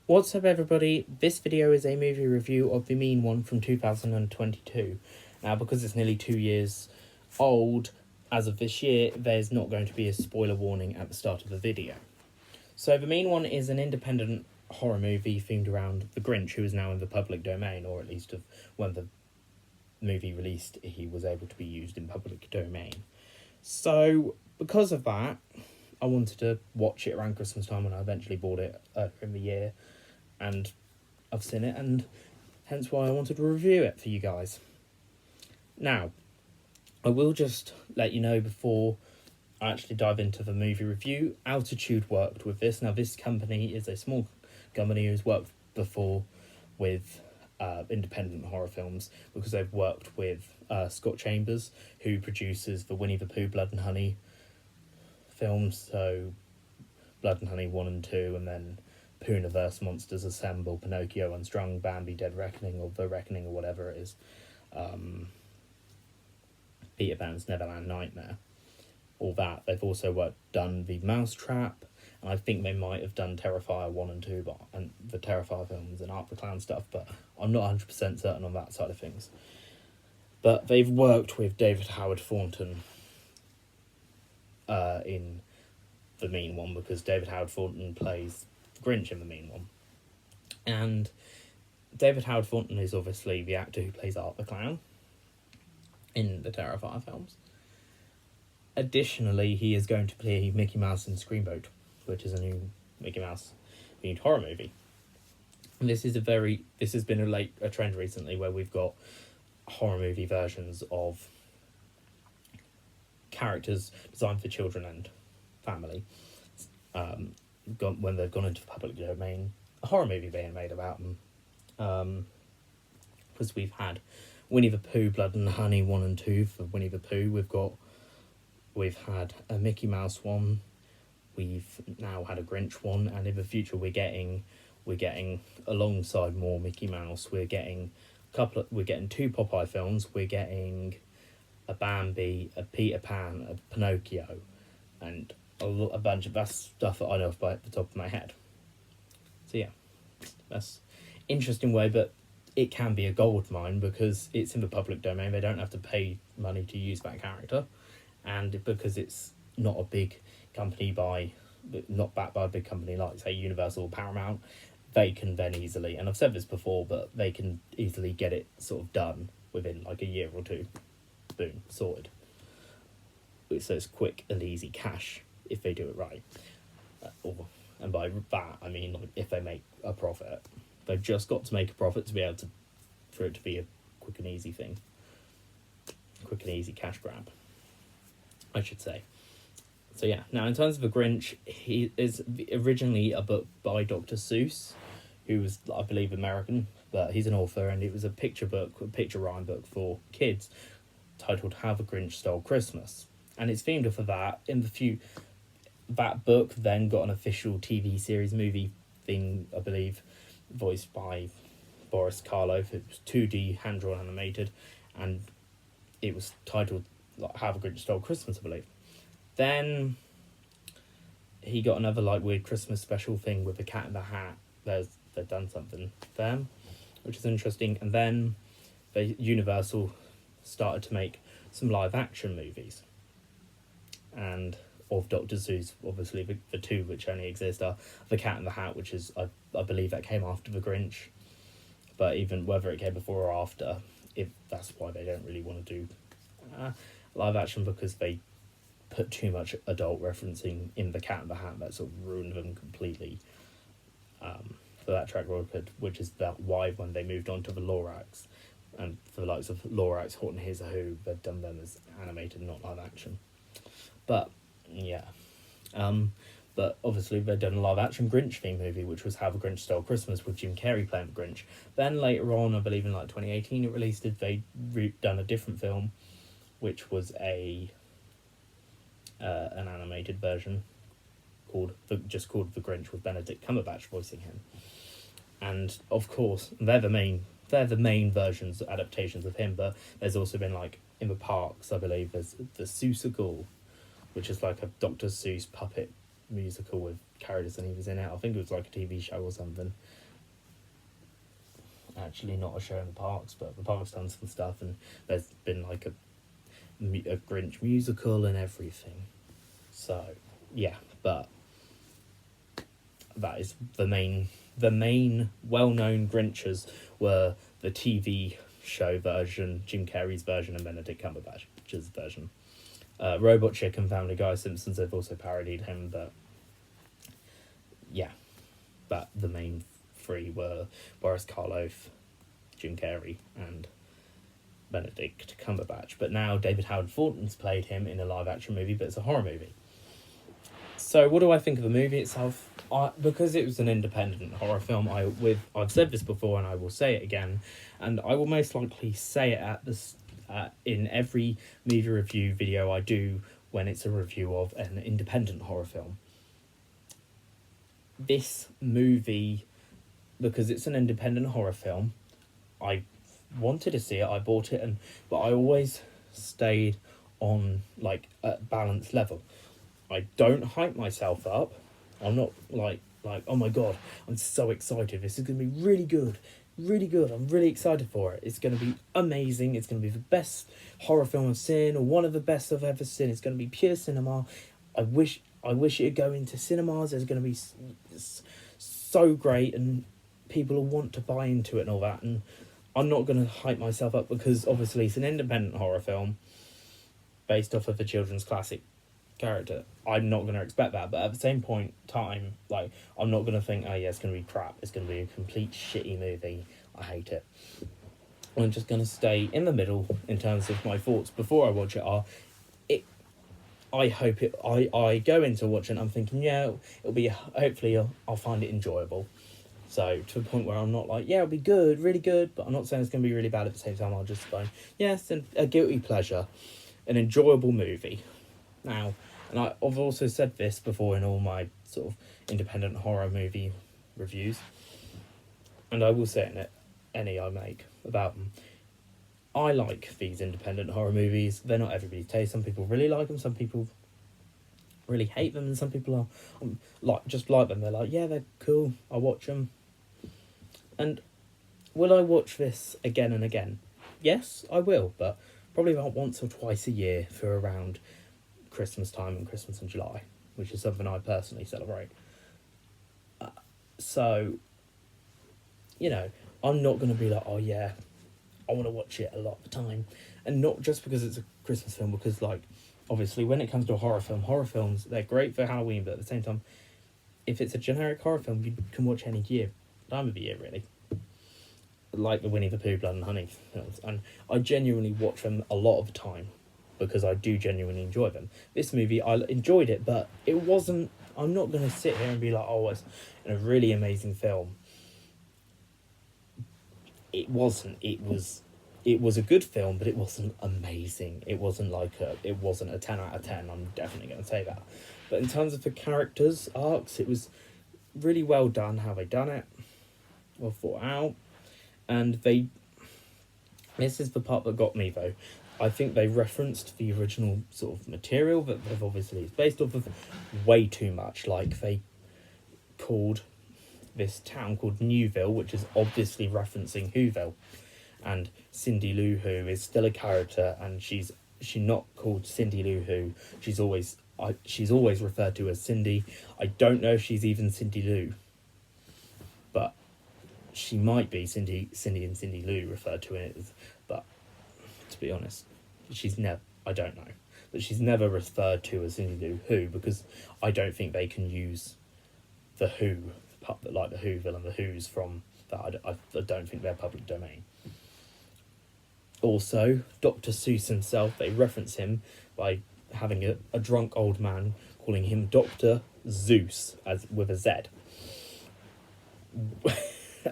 What's up, everybody? This video is a movie review of The Mean One from 2022. Now, because it's nearly 2 years old as of this year, there's not going to be a spoiler warning at the start of the video. So, The Mean One is an independent horror movie themed around the Grinch, who is now in the public domain, or at least of when the movie released, he was able to be used in public domain. So, because of that, I wanted to watch it around Christmas time, and I eventually bought it earlier in the year, and I've seen it, and hence why I wanted to review it for you guys. Now, I will just let you know before I actually dive into the movie review, Altitude worked with this. Now, this company is a small company who's worked before with independent horror films, because they've worked with Scott Chambers, who produces the Winnie the Pooh, Blood and Honey films, so Blood and Honey 1 and 2, and then Poohniverse, Monsters Assemble, Pinocchio Unstrung, Bambi, Dead Reckoning, or The Reckoning, or whatever it is. Peter Pan's Neverland Nightmare. All that. They've also done The Mousetrap, and I think they might have done Terrifier 1 and 2, and the Terrifier films and Art the Clown stuff, but I'm not 100% certain on that side of things. But they've worked with David Howard Thornton in The Mean One, because David Howard Thornton plays Grinch in The Mean One. And David Howard Thornton is obviously the actor who plays Art the Clown in the Terrifier films. Additionally, he is going to play Mickey Mouse in Screamboat, which is a new Mickey Mouse themed horror movie. And this has been a trend recently where we've got horror movie versions of characters designed for children and family. When they've gone into the public domain, a horror movie being made about them. Because we've had Winnie the Pooh, Blood and Honey 1 and 2 for Winnie the Pooh. We've had a Mickey Mouse one. We've now had a Grinch one, and in the future we're getting alongside more Mickey Mouse. We're getting two Popeye films. We're getting a Bambi, a Peter Pan, a Pinocchio, and a bunch of that stuff that I know by the top of my head. So yeah, that's interesting way, but it can be a gold mine because it's in the public domain. They don't have to pay money to use that character, and because it's not a big company not backed by a big company like, say, Universal or Paramount, they can then easily, and I've said this before, but they can easily get it sort of done within like a year or two. Boom, sorted. So it's quick and easy cash if they do it right. And by that, I mean, like, if they make a profit. They've just got to make a profit to be able for it to be a quick and easy thing. Quick and easy cash grab, I should say. So yeah, now in terms of The Grinch, he is originally a book by Dr. Seuss, who was, I believe, American, but he's an author, and it was a picture rhyme book for kids titled How the Grinch Stole Christmas. And it's themed off of that. That book then got an official TV series movie thing, I believe, voiced by Boris Karloff. It was 2D hand-drawn animated, and it was titled like How the Grinch Stole Christmas, I believe. Then he got another like weird Christmas special thing with the Cat in the Hat. They've done something there, which is interesting. And then Universal started to make some live action movies, and of Dr. Seuss, obviously the two which only exist are The Cat in the Hat, which is I believe that came after The Grinch, but even whether it came before or after, if that's why they don't really want to do live action, because they put too much adult referencing in The Cat in the Hat that sort of ruined them completely for that track record, which is why when they moved on to the Lorax, and for the likes of Lorax, Horton Hears a Who, they've done them as animated, not live action. But yeah, but obviously they've done a live action Grinch theme movie, which was How the Grinch Stole Christmas, with Jim Carrey playing the Grinch. Then later on, I believe in like 2018 it released, they'd done a different film, which was an animated version called The Grinch, with Benedict Cumberbatch voicing him. And of course they're the main versions, adaptations of him, but there's also been, like, in the parks, I believe there's the Seussical, which is like a Dr. Seuss puppet musical with characters and he was in it. I think it was like a TV show or something. Actually, not a show in the parks, but the park's done some stuff, and there's been like a Grinch musical and everything. So, yeah, but that is the main well-known Grinches were the TV show version, Jim Carrey's version, and Benedict Cumberbatch's version. Robot Chicken, Family Guy, Simpsons have also parodied him, but yeah, but the main three were Boris Karloff, Jim Carrey, and Benedict Cumberbatch. But now David Howard Thornton's played him in a live-action movie, but it's a horror movie. So what do I think of the movie itself? Because it was an independent horror film, I've said this before and I will say it again, and I will most likely say it in every movie review video I do when it's a review of an independent horror film. This movie, because it's an independent horror film, I wanted to see it, I bought it, but I always stayed on like a balanced level. I don't hype myself up. I'm not like oh my god, I'm so excited, this is going to be really good, I'm really excited for it, it's going to be amazing, it's going to be the best horror film I've seen, or one of the best I've ever seen, it's going to be pure cinema, I wish it'd go into cinemas, there's going to be so great and people will want to buy into it and all that, and I'm not going to hype myself up because obviously it's an independent horror film based off of a children's classic character. I'm not going to expect that, but at the same point time, like, I'm not going to think, oh yeah, it's going to be crap, it's going to be a complete shitty movie, I hate it. I'm just going to stay in the middle in terms of my thoughts before I watch it. I go into watching, I'm thinking, yeah, it'll be, hopefully I'll find it enjoyable. So to the point where I'm not like, yeah, it'll be good, really good, but I'm not saying it's going to be really bad at the same time. I'll just go, yes, a guilty pleasure, an enjoyable movie. Now, and I've also said this before in all my sort of independent horror movie reviews, and I will say it in any I make about them. I like these independent horror movies. They're not everybody's taste. Some people really like them, some people really hate them, and some people are just like them. They're like, yeah, they're cool, I'll watch them. And will I watch this again and again? Yes, I will, but probably about once or twice a year for around Christmas time and Christmas in July, which is something I personally celebrate. So, you know, I'm not going to be like, oh yeah, I want to watch it a lot of the time. And not just because it's a Christmas film, because, like, obviously when it comes to a horror films, they're great for Halloween, but at the same time, if it's a generic horror film, you can watch any time of the year, really. Like the Winnie the Pooh, Blood and Honey films. And I genuinely watch them a lot of the time, because I do genuinely enjoy them. This movie, I enjoyed it, but it wasn't, I'm not going to sit here and be like, oh, it's a really amazing film. It wasn't. It was a good film, but it wasn't amazing. It wasn't a 10 out of 10, I'm definitely going to say that. But in terms of the characters' arcs, it was really well done, how they done it, well thought out. And this is the part that got me, though. I think they referenced the original sort of material that they've obviously, it's based off of way too much. Like, they called this town called Newville, which is obviously referencing Whoville. And Cindy Lou Who is still a character, and she's not called Cindy Lou Who. She's always referred to as Cindy. I don't know if she's even Cindy Lou, but she might be Cindy and Cindy Lou referred to it as, but to be honest, I don't know. But she's never referred to as Cindy Lou Who, because I don't think they can use the Who, like the Whoville and the Who's from that. I don't think they're public domain. Also, Dr. Seuss himself, they reference him by having a drunk old man calling him Dr. Zeus, as with a Z.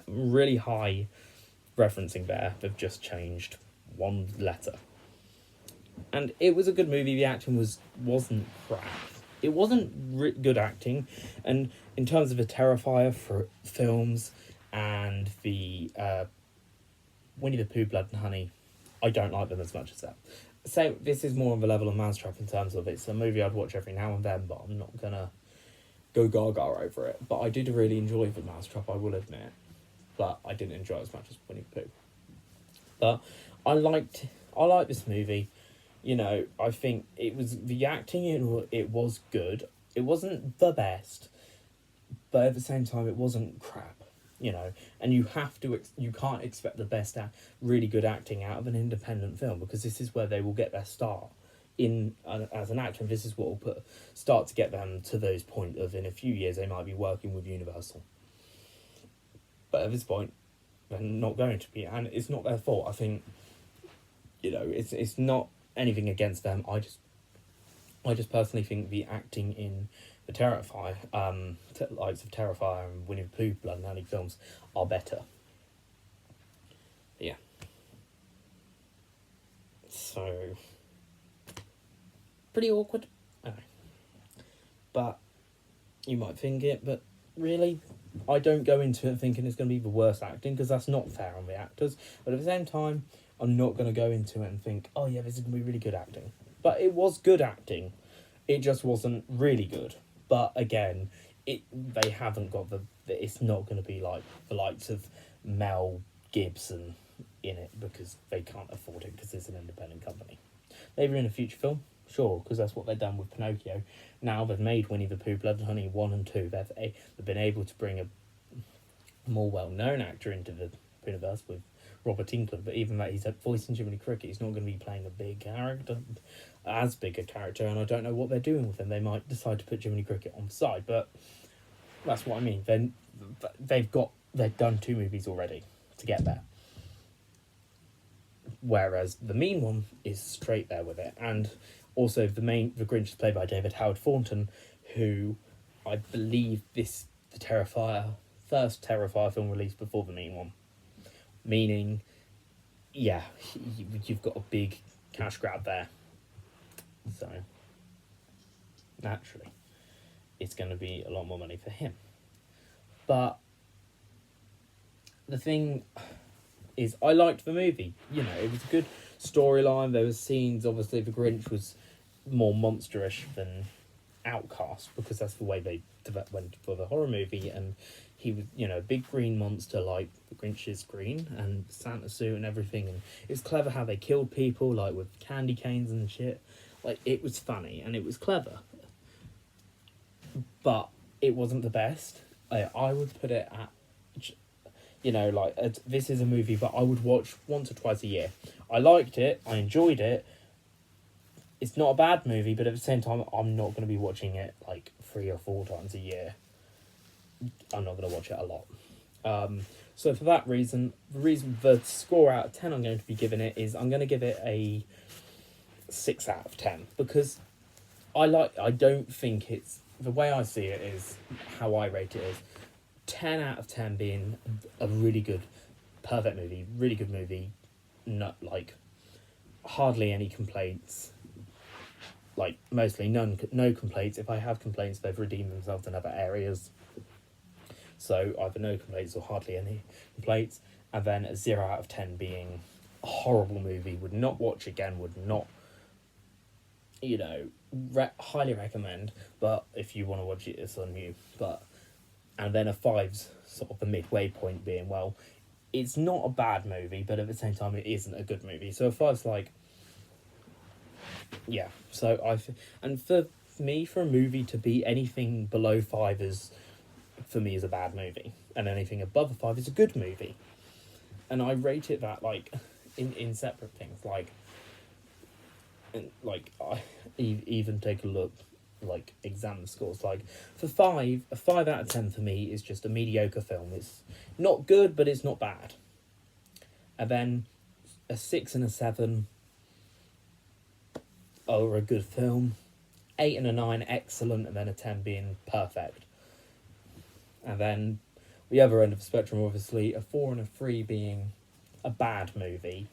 Really high referencing there. They've just changed one letter. And it was a good movie. The acting wasn't crap. It wasn't good acting. And in terms of the Terrifier for films and the Winnie the Pooh, Blood and Honey, I don't like them as much as that. So this is more of a level of Mousetrap in terms of it's a movie I'd watch every now and then, but I'm not gonna go gaga over it. But I did really enjoy The Mousetrap, I will admit. But I didn't enjoy it as much as Winnie the Pooh. But I liked this movie. You know, I think it was the acting it was good. It wasn't the best, but at the same time, it wasn't crap. You know, and you can't expect the best really good acting out of an independent film, because this is where they will get their start in as an actor, and this is what will start to get them to those point of, in a few years they might be working with Universal. But at this point, they're not going to be, and it's not their fault. I think, you know, it's not anything against them. I just personally think the acting in the Terrifier, likes of Terrifier and Winnie the Pooh, Blood and Honey films are better. Yeah. So, pretty awkward. But you might think it, but really, I don't go into it thinking it's going to be the worst acting, because that's not fair on the actors. But at the same time, I'm not going to go into it and think, oh yeah, this is going to be really good acting. But it was good acting. It just wasn't really good. But again, they haven't got it's not going to be like the likes of Mel Gibson in it, because they can't afford it, because it's an independent company. Maybe in a future film, sure, because that's what they've done with Pinocchio. Now they've made Winnie the Pooh, Blood and Honey 1 and 2. They've been able to bring a more well-known actor into the universe with Robert Englund, but even that, he's voicing Jiminy Cricket. He's not going to be playing a big character, as big a character, and I don't know what they're doing with him. They might decide to put Jiminy Cricket on the side, but that's what I mean. Then they've done 2 movies already to get there, whereas the Mean One is straight there with it. And also the Grinch is played by David Howard Thornton, who I believe the first Terrifier film released before the Mean One. Meaning, yeah, you've got a big cash grab there. So, naturally, it's going to be a lot more money for him. But the thing is, I liked the movie. You know, it was a good storyline. There was scenes, obviously, the Grinch was more monsterish than Outcast, because that's the way they went for the horror movie, and he was, you know, a big green monster like the Grinch is green, and Santa suit and everything, and it was clever how they killed people, like with candy canes and shit. Like, it was funny and it was clever, but it wasn't the best. I would put it at, you know, like, this is a movie that I would watch once or twice a year. I liked it, I enjoyed it. It's not a bad movie, but at the same time, I'm not going to be watching it like 3 or 4 times a year. I'm not going to watch it a lot. So for that reason, the score out of 10 I'm going to be giving it is, I'm going to give it a 6 out of 10, because I don't think it's, the way I see it is, how I rate it is 10 out of 10 being a really good, perfect movie, really good movie, not like hardly any complaints, like mostly no complaints. If I have complaints, they've redeemed themselves in other areas. So either no complaints or hardly any complaints, and then a 0 out of 10 being a horrible movie, would not watch again, would not, you know, highly recommend, but if you want to watch it, it's on you. And then a 5's sort of the midway point, being, well, it's not a bad movie, but at the same time, it isn't a good movie. So a 5's like, yeah. So and for me, for a movie to be anything below 5 is, for me, is a bad movie, and anything above a 5 is a good movie. And I rate it that, like, in separate things, like I even take a look, like, examine scores. Like, for 5, a 5 out of 10 for me is just a mediocre film. It's not good, but it's not bad. And then a 6 and a 7 are a good film. 8 and a 9 excellent, and then a 10 being perfect. And then the other end of the spectrum, obviously, a 4 and a 3 being a bad movie.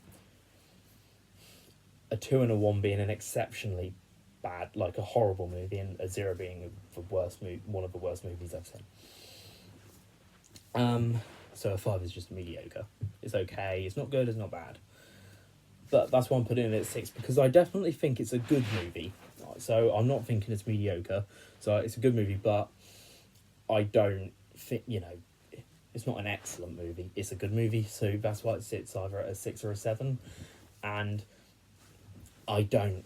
A 2 and a 1 being an exceptionally bad, like a horrible movie, and a 0 being one of the worst movies I've seen. So a 5 is just mediocre. It's okay. It's not good. It's not bad. But that's why I'm putting it at 6, because I definitely think it's a good movie. So I'm not thinking it's mediocre. So it's a good movie, but I don't think, it's not an excellent movie. It's a good movie, so that's why it sits either at a 6 or a 7. And I don't.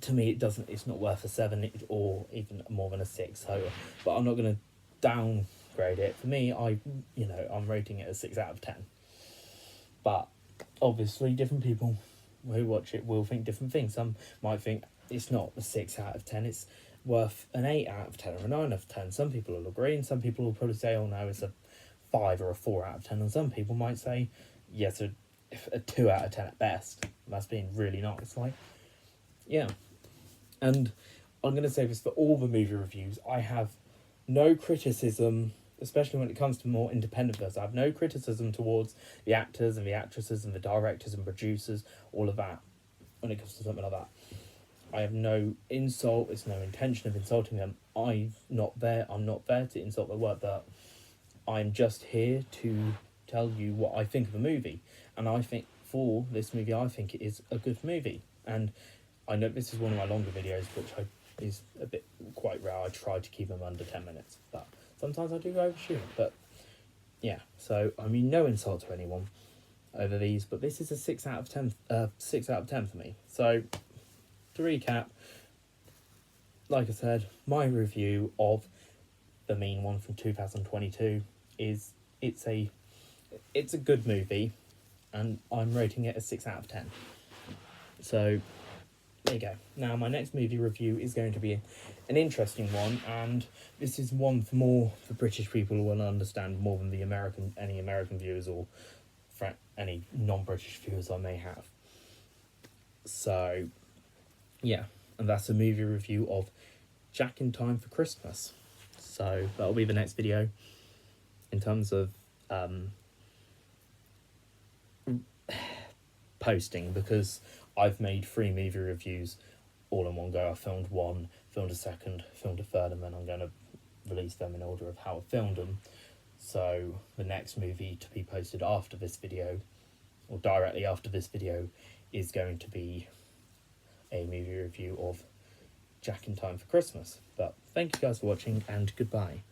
To me, it doesn't. It's not worth a 7 or even more than a 6. So, but I'm not going to downgrade it. For me, I'm rating it a 6 out of 10. But obviously, different people who watch it will think different things. Some might think it's not a 6 out of 10. It's worth an 8 out of 10 or a 9 out of 10. Some people will agree, and some people will probably say, "Oh no, it's a 5 or a 4 out of 10." And some people might say, "Yes, a 2 out of 10 at best." That's being really nice. Like, yeah. And I'm going to say this for all the movie reviews. I have no criticism, especially when it comes to more independent films. I have no criticism towards the actors and the actresses and the directors and producers, all of that, when it comes to something like that. I have no insult. It's no intention of insulting them. I'm not there to insult their work. That I'm just here to tell you what I think of a movie. And I think for this movie, I think it is a good movie. And I know this is one of my longer videos, which is a bit quite rare. I try to keep them under 10 minutes, but sometimes I do overshoot. But yeah, so I mean, no insult to anyone over these, but this is a 6 out of 10. 6 out of 10 for me. So to recap, like I said, my review of The Mean One from 2022 is it's a good movie, and I'm rating it a 6 out of 10. So there you go. Now my next movie review is going to be an interesting one, and this is one for British people who will understand more than any American viewers or any non-British viewers I may have. So yeah, and that's a movie review of Jack in Time for Christmas. So that'll be the next video in terms of posting, because I've made 3 movie reviews all in one go. I filmed one, filmed a second, filmed a third, and then I'm going to release them in order of how I filmed them. So the next movie to be posted after this video, or directly after this video, is going to be a movie review of Jack in Time for Christmas. But thank you guys for watching, and goodbye.